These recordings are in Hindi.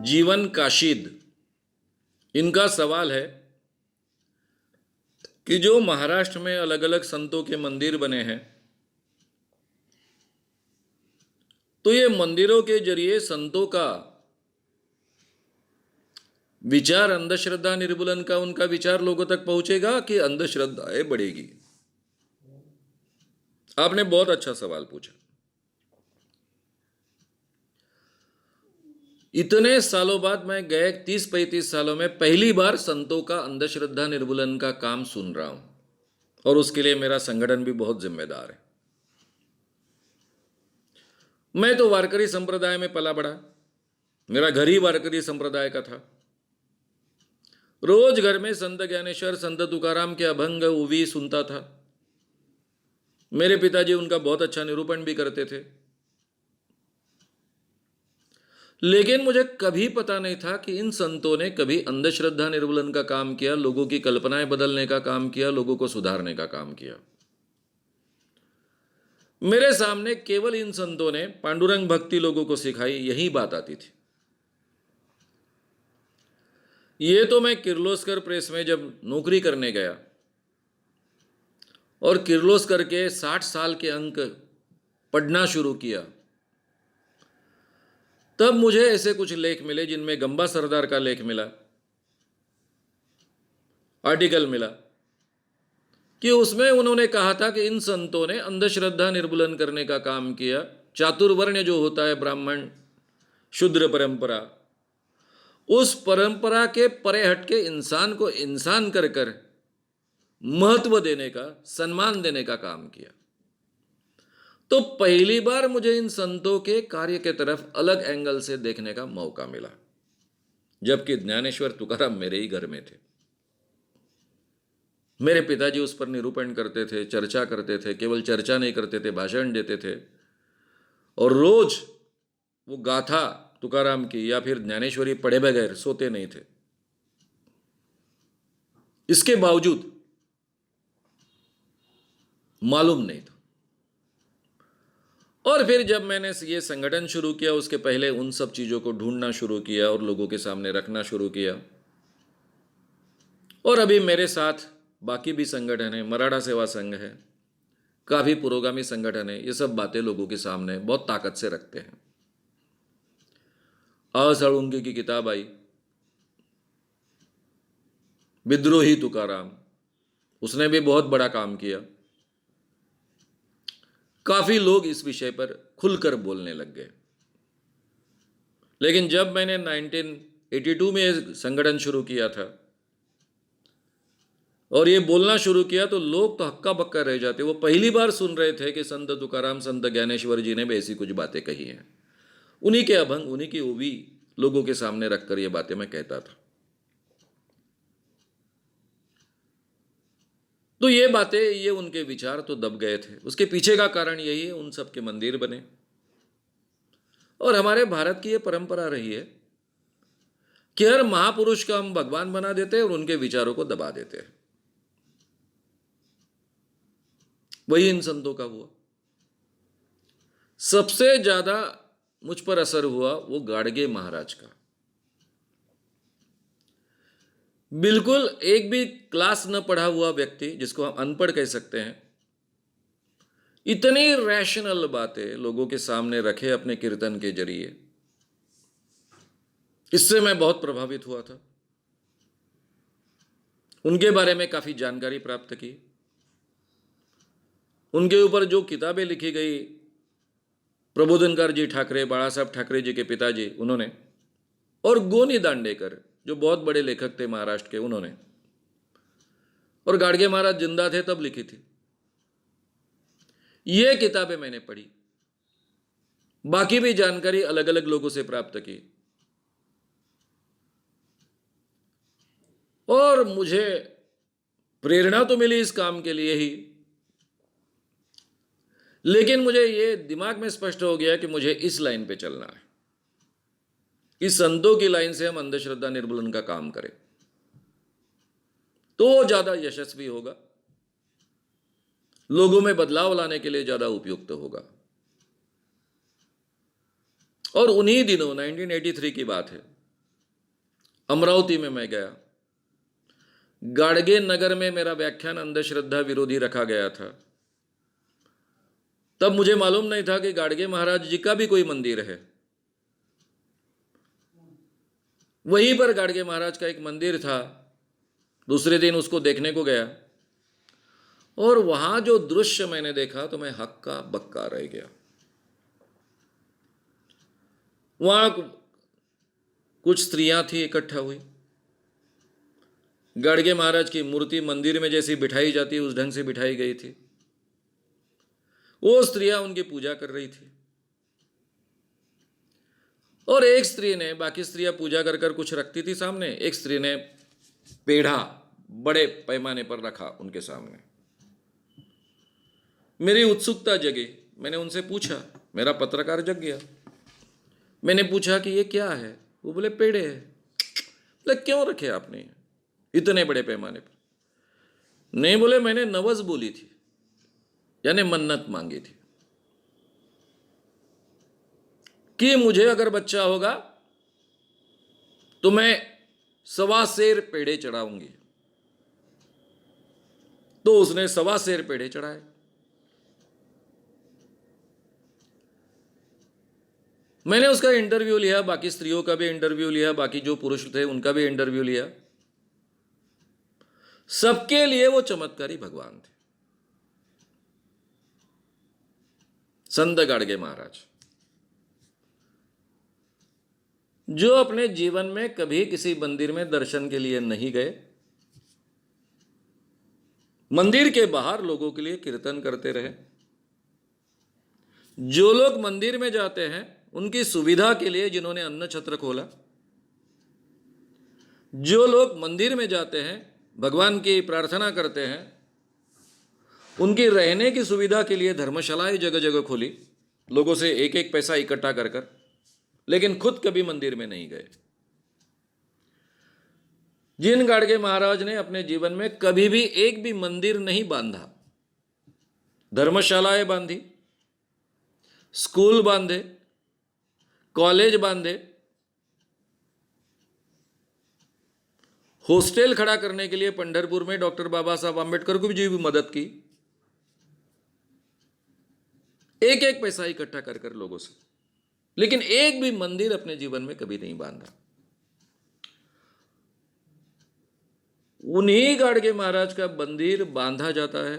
जीवन काशीद, इनका सवाल है कि जो महाराष्ट्र में अलग अलग संतों के मंदिर बने हैं, तो ये मंदिरों के जरिए संतों का विचार, अंधश्रद्धा निर्मूलन का उनका विचार लोगों तक पहुंचेगा कि अंधश्रद्धाएं बढ़ेगी? आपने बहुत अच्छा सवाल पूछा। इतने सालों बाद मैं गए 30-35 सालों में पहली बार संतों का अंधश्रद्धा निर्मूलन का काम सुन रहा हूं, और उसके लिए मेरा संगठन भी बहुत जिम्मेदार है। मैं तो वारकरी संप्रदाय में पला बड़ा, मेरा घर ही वारकरी संप्रदाय का था। रोज घर में संत ज्ञानेश्वर, संत तुकाराम के अभंग उवी सुनता था। मेरे पिताजी उनका बहुत अच्छा निरूपण भी करते थे, लेकिन मुझे कभी पता नहीं था कि इन संतों ने कभी अंधश्रद्धा निर्मूलन का काम किया, लोगों की कल्पनाएं बदलने का काम किया, लोगों को सुधारने का काम किया। मेरे सामने केवल इन संतों ने पांडुरंग भक्ति लोगों को सिखाई, यही बात आती थी। ये तो मैं किर्लोस्कर प्रेस में जब नौकरी करने गया और किर्लोस्कर के 60 साल के अंक पढ़ना शुरू किया, तब मुझे ऐसे कुछ लेख मिले जिनमें गंबा सरदार का लेख मिला, आर्टिकल मिला, कि उसमें उन्होंने कहा था कि इन संतों ने अंधश्रद्धा निर्मूलन करने का काम किया। चातुर्वर्ण जो होता है, ब्राह्मण शूद्र परंपरा, उस परंपरा के परे हट के इंसान को इंसान कर कर महत्व देने का, सम्मान देने का काम किया। तो पहली बार मुझे इन संतों के कार्य के तरफ अलग एंगल से देखने का मौका मिला, जबकि ज्ञानेश्वर तुकाराम मेरे ही घर में थे। मेरे पिताजी उस पर निरूपण करते थे, चर्चा करते थे, केवल चर्चा नहीं करते थे, भाषण देते थे, और रोज वो गाथा तुकाराम की या फिर ज्ञानेश्वरी पढ़े बगैर सोते नहीं थे। इसके बावजूद मालूम नहीं था। और फिर जब मैंने ये संगठन शुरू किया, उसके पहले उन सब चीजों को ढूंढना शुरू किया और लोगों के सामने रखना शुरू किया। और अभी मेरे साथ बाकी भी संगठन है, मराठा सेवा संघ है, काफी पुरोगामी संगठन है। ये सब बातें लोगों के सामने बहुत ताकत से रखते हैं। साळुंखे की किताब आई, विद्रोही तुकाराम, उसने भी बहुत बड़ा काम किया। काफी लोग इस विषय पर खुलकर बोलने लग गए। लेकिन जब मैंने 1982 में संगठन शुरू किया था और ये बोलना शुरू किया, तो लोग तो हक्का बक्का रह जाते। वो पहली बार सुन रहे थे कि संत तुकाराम, संत ज्ञानेश्वर जी ने भी ऐसी कुछ बातें कही हैं। उन्हीं के अभंग, उन्हीं की ओवी लोगों के सामने रखकर ये बातें मैं कहता था। तो ये बातें, ये उनके विचार तो दब गए थे। उसके पीछे का कारण यही है, उन सब के मंदिर बने। और हमारे भारत की ये परंपरा रही है कि हर महापुरुष का हम भगवान बना देते हैं और उनके विचारों को दबा देते हैं। वही इन संतों का हुआ। सबसे ज्यादा मुझ पर असर हुआ वो गाडगे महाराज का। बिल्कुल एक भी क्लास न पढ़ा हुआ व्यक्ति, जिसको हम अनपढ़ कह सकते हैं, इतनी रैशनल बातें लोगों के सामने रखे अपने कीर्तन के जरिए। इससे मैं बहुत प्रभावित हुआ था। उनके बारे में काफी जानकारी प्राप्त की। उनके ऊपर जो किताबें लिखी गई, प्रबोधनकार जी ठाकरे, बाला साहब ठाकरे जी के पिताजी, उन्होंने, और गोनी दांडेकर जो बहुत बड़े लेखक थे महाराष्ट्र के, उन्होंने, और गाडगे महाराज जिंदा थे तब लिखी थी। ये किताबें मैंने पढ़ी। बाकी भी जानकारी अलग अलग लोगों से प्राप्त की, और मुझे प्रेरणा तो मिली इस काम के लिए ही। लेकिन मुझे ये दिमाग में स्पष्ट हो गया कि मुझे इस लाइन पे चलना है। इस संतों की लाइन से हम अंधश्रद्धा निर्मूलन का काम करें तो ज्यादा यशस्वी होगा, लोगों में बदलाव लाने के लिए ज्यादा उपयुक्त होगा। और उन्हीं दिनों 1983 की बात है, अमरावती में मैं गया, गाड़गे नगर में मेरा व्याख्यान अंधश्रद्धा विरोधी रखा गया था। तब मुझे मालूम नहीं था कि गाड़गे महाराज जी का भी कोई मंदिर है। वहीं पर गाड़गे महाराज का एक मंदिर था। दूसरे दिन उसको देखने को गया और वहां जो दृश्य मैंने देखा तो मैं हक्का बक्का रह गया। वहां कुछ स्त्रियां थी इकट्ठा हुई। गाड़गे महाराज की मूर्ति मंदिर में जैसी बिठाई जाती है उस ढंग से बिठाई गई थी। वो स्त्रियां उनकी पूजा कर रही थी और एक स्त्री ने, बाकी स्त्रियां पूजा कर कर कुछ रखती थी सामने, एक स्त्री ने पेढ़ा बड़े पैमाने पर रखा उनके सामने। मेरी उत्सुकता जगी। मैंने उनसे पूछा, मेरा पत्रकार जग गया। मैंने पूछा कि ये क्या है? वो बोले पेड़े है। बोले क्यों रखे आपने इतने बड़े पैमाने पर? नहीं, बोले मैंने नवज बोली थी, यानी मन्नत मांगी थी कि मुझे अगर बच्चा होगा तो मैं 1.25 सेर पेड़े चढ़ाऊंगी। तो उसने 1.25 सेर पेड़े चढ़ाए। मैंने उसका इंटरव्यू लिया, बाकी स्त्रियों का भी इंटरव्यू लिया, बाकी जो पुरुष थे उनका भी इंटरव्यू लिया। सबके लिए वो चमत्कारी भगवान थे, संत गाड़गे महाराज, जो अपने जीवन में कभी किसी मंदिर में दर्शन के लिए नहीं गए, मंदिर के बाहर लोगों के लिए कीर्तन करते रहे। जो लोग मंदिर में जाते हैं उनकी सुविधा के लिए जिन्होंने अन्न छत्र खोला, जो लोग मंदिर में जाते हैं भगवान की प्रार्थना करते हैं, उनकी रहने की सुविधा के लिए धर्मशालाएं जगह जगह खोली, लोगों से एक एक पैसा इकट्ठा कर कर, लेकिन खुद कभी मंदिर में नहीं गए। जिन गाड़गे महाराज ने अपने जीवन में कभी भी एक भी मंदिर नहीं बांधा, धर्मशालाएं बांधी, स्कूल बांधे, कॉलेज बांधे, हॉस्टल खड़ा करने के लिए पंढरपुर में डॉक्टर बाबा साहब आंबेडकर को भी मदद की, एक एक पैसा इकट्ठा कर कर लोगों से, लेकिन एक भी मंदिर अपने जीवन में कभी नहीं बांधा। उन्हीं गाड़गे महाराज का मंदिर बांधा जाता है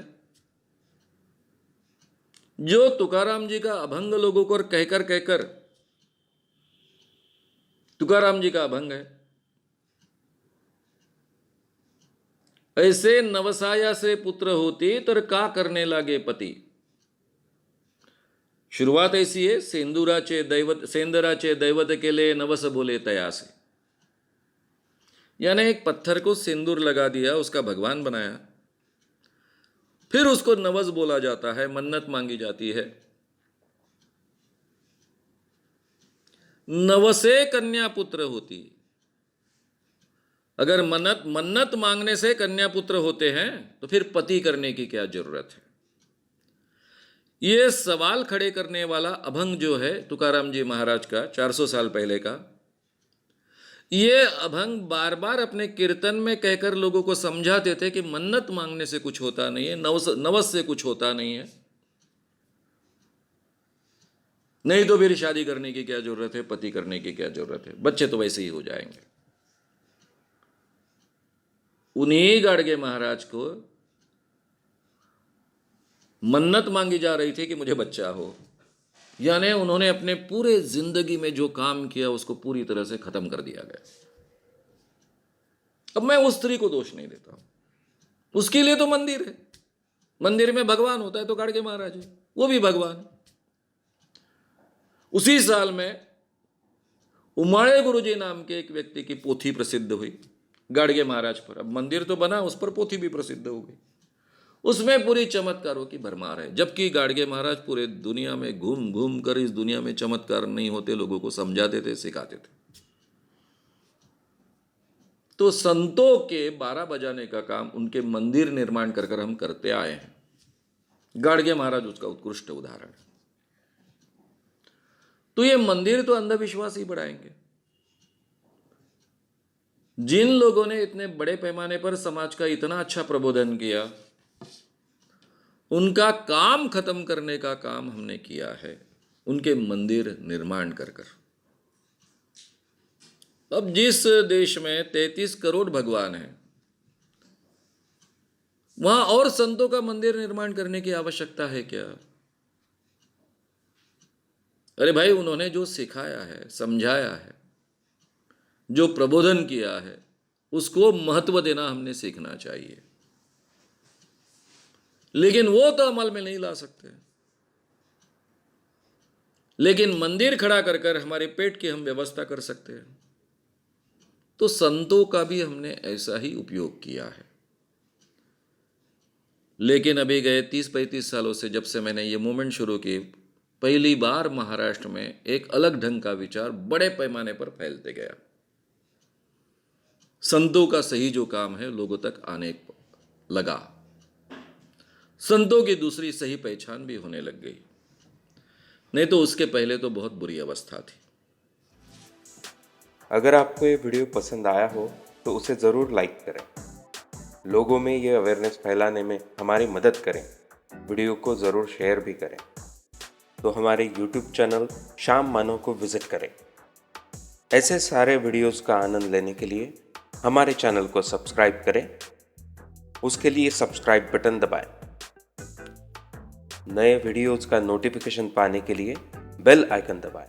जो तुकाराम जी का अभंग लोगों को कहकर कहकर, तुकाराम जी का अभंग है, ऐसे नवसाया से पुत्र होती तर का करने लागे पति। शुरुआत ऐसी है, सेंदराचे दैवत के लिए नवस बोले तया से, यानी एक पत्थर को सिंदूर लगा दिया, उसका भगवान बनाया, फिर उसको नवस बोला जाता है, मन्नत मांगी जाती है। नवसे कन्या पुत्र होती। अगर मन्नत मांगने से कन्या पुत्र होते हैं तो फिर पति करने की क्या जरूरत है? ये सवाल खड़े करने वाला अभंग जो है तुकाराम जी महाराज का 400 साल पहले का, ये अभंग बार बार अपने कीर्तन में कहकर लोगों को समझाते थे कि मन्नत मांगने से कुछ होता नहीं है, नवस से कुछ होता नहीं है, नहीं तो फिर शादी करने की क्या जरूरत है, पति करने की क्या जरूरत है, बच्चे तो वैसे ही हो जाएंगे। उन्हीं गाड़गे महाराज को मन्नत मांगी जा रही थी कि मुझे बच्चा हो, यानी उन्होंने अपने पूरे जिंदगी में जो काम किया उसको पूरी तरह से खत्म कर दिया गया। अब मैं उस स्त्री को दोष नहीं देता हूं, उसके लिए तो मंदिर है, मंदिर में भगवान होता है, तो गाड़गे महाराज है, वो भी भगवान। उसी साल में उमाड़े गुरुजी नाम के एक व्यक्ति की पोथी प्रसिद्ध हुई गाड़गे महाराज पर। अब मंदिर तो बना, उस पर पोथी भी प्रसिद्ध हो गई। उसमें पूरी चमत्कारों की भरमार है, जबकि गाड़गे महाराज पूरे दुनिया में घूम घूम कर इस दुनिया में चमत्कार नहीं होते लोगों को समझाते थे, सिखाते थे। तो संतों के 12 बजाने का काम उनके मंदिर निर्माण कर कर हम करते आए हैं। गाड़गे महाराज उसका उत्कृष्ट उदाहरण है। तो ये मंदिर तो अंधविश्वास ही बढ़ाएंगे। जिन लोगों ने इतने बड़े पैमाने पर समाज का इतना अच्छा प्रबोधन किया, उनका काम खत्म करने का काम हमने किया है, उनके मंदिर निर्माण कर कर। अब जिस देश में 33 करोड़ भगवान हैं, वहां और संतों का मंदिर निर्माण करने की आवश्यकता है क्या? अरे भाई, उन्होंने जो सिखाया है, समझाया है, जो प्रबोधन किया है, उसको महत्व देना हमने सीखना चाहिए। लेकिन वो तो अमल में नहीं ला सकते। लेकिन मंदिर खड़ा कर कर हमारे पेट की हम व्यवस्था कर सकते हैं। तो संतों का भी हमने ऐसा ही उपयोग किया है। लेकिन अभी गए 30-35 सालों से जब से मैंने ये मूवमेंट शुरू की, पहली बार महाराष्ट्र में एक अलग ढंग का विचार बड़े पैमाने पर फैलते गया। संतों का सही जो काम है लोगों तक आने लगा। संतों की दूसरी सही पहचान भी होने लग गई। नहीं तो उसके पहले तो बहुत बुरी अवस्था थी। अगर आपको ये वीडियो पसंद आया हो तो उसे ज़रूर लाइक करें, लोगों में ये अवेयरनेस फैलाने में हमारी मदद करें। वीडियो को ज़रूर शेयर भी करें। तो हमारे YouTube चैनल श्याम मानव को विज़िट करें। ऐसे सारे वीडियोस का आनंद लेने के लिए हमारे चैनल को सब्सक्राइब करें। उसके लिए सब्सक्राइब बटन दबाएं। नए वीडियोस का नोटिफिकेशन पाने के लिए बेल आइकन दबाएं।